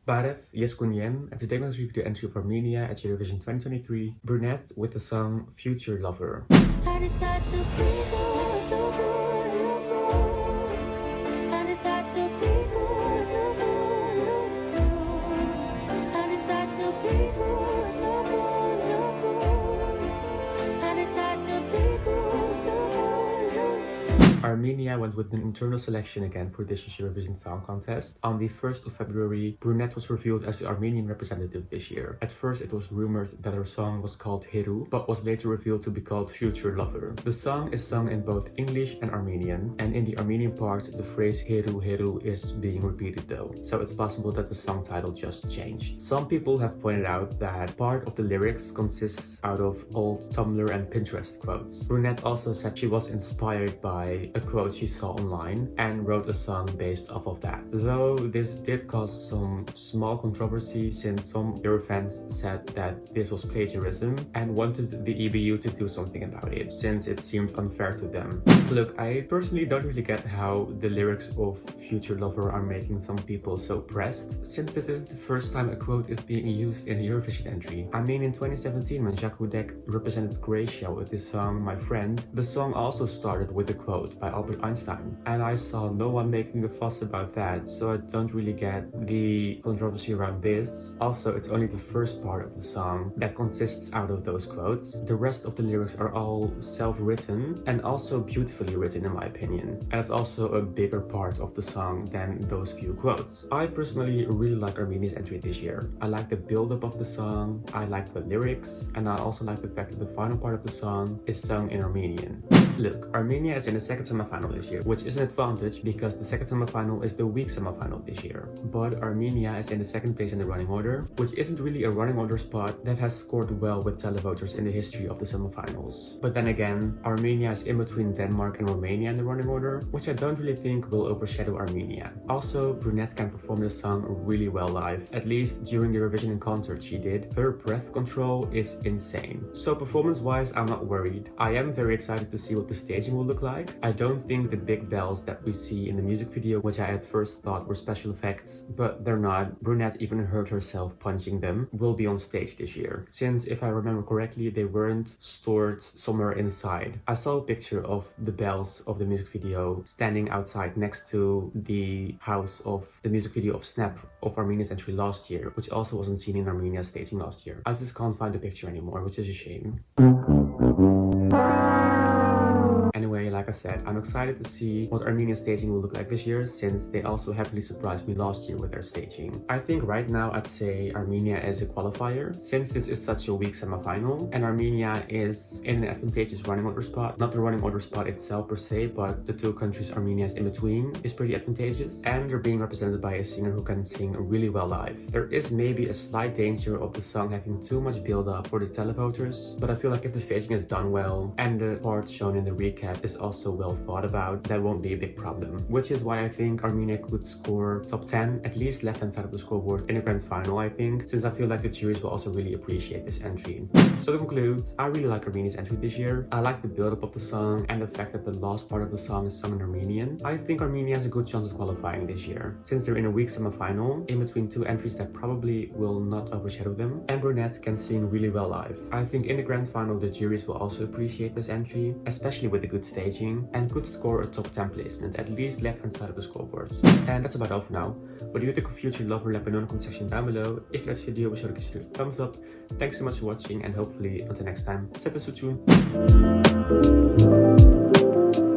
Barev, Yeskunyem, and today I'm going to review the entry of Armenia at Eurovision 2023, Brunette with the song Future Lover. I decide to be good, to good, look good. I decide to be good, to good, look good. I decide to be good, to good, look good. I decide to be good, to good, look good. Armenia went with an internal selection again for this year's Eurovision Song Contest. On the 1st of February, Brunette was revealed as the Armenian representative this year. At first, it was rumored that her song was called Heru, but was later revealed to be called Future Lover. The song is sung in both English and Armenian, and in the Armenian part, the phrase Heru Heru is being repeated though, so it's possible that the song title just changed. Some people have pointed out that part of the lyrics consists out of old Tumblr and Pinterest quotes. Brunette also said she was inspired by a quote she saw online and wrote a song based off of that. Though this did cause some small controversy since some Eurofans said that this was plagiarism and wanted the EBU to do something about it since it seemed unfair to them. Look, I personally don't really get how the lyrics of Future Lover are making some people so pressed, since this isn't the first time a quote is being used in a Eurovision entry. I mean, in 2017 when Jacques Houdek represented Croatia with his song My Friend, the song also started with a quote by Albert Einstein, and I saw no one making a fuss about that, so I don't really get the controversy around this. Also, it's only the first part of the song that consists out of those quotes. The rest of the lyrics are all self-written and also beautifully written in my opinion, and it's also a bigger part of the song than those few quotes. I personally really like Armenia's entry this year. I like the build-up of the song, I like the lyrics, and I also like the fact that the final part of the song is sung in Armenian. Look, Armenia is in the second semifinal this year, which is an advantage because the second semifinal is the weak semifinal this year. But Armenia is in the second place in the running order, which isn't really a running order spot that has scored well with televoters in the history of the semifinals. But then again, Armenia is in between Denmark and Romania in the running order, which I don't really think will overshadow Armenia. Also, Brunette can perform the song really well live, at least during the Eurovision concert she did. Her breath control is insane. So performance-wise, I'm not worried. I am very excited to see what the staging will look like. I don't think the big bells that we see in the music video, which I at first thought were special effects, but they're not. Brunette even hurt herself punching them, will be on stage this year, since if I remember correctly, they weren't stored somewhere inside. I saw a picture of the bells of the music video standing outside next to the house of the music video of Snap of Armenia's entry last year, which also wasn't seen in Armenia's staging last year. I just can't find the picture anymore, which is a shame. Anyway, like I said, I'm excited to see what Armenia's staging will look like this year, since they also happily surprised me last year with their staging. I think right now I'd say Armenia is a qualifier, since this is such a weak semifinal, and Armenia is in an advantageous running order spot. Not the running order spot itself per se, but the two countries Armenia is in between is pretty advantageous, and they're being represented by a singer who can sing really well live. There is maybe a slight danger of the song having too much build-up for the televoters, but I feel like if the staging is done well, and the parts shown in the recap is also well thought about, that won't be a big problem. Which is why I think Armenia could score top 10, at least left-hand side of the scoreboard in the grand final, I think, since I feel like the juries will also really appreciate this entry. So to conclude, I really like Armenia's entry this year. I like the build-up of the song and the fact that the last part of the song is sung in Armenian. I think Armenia has a good chance of qualifying this year, since they're in a weak semifinal, in between two entries that probably will not overshadow them, and Brunette can sing really well live. I think in the grand final the juries will also appreciate this entry, especially with the good staging, and could score a top 10 placement, at least left-hand side of the scoreboard. And that's about all for now. What do you think of Future Lover? Let me know in the comment section down below. If you liked this video, be sure to give it a thumbs up. Thanks so much for watching, and hopefully until next time, set the tune.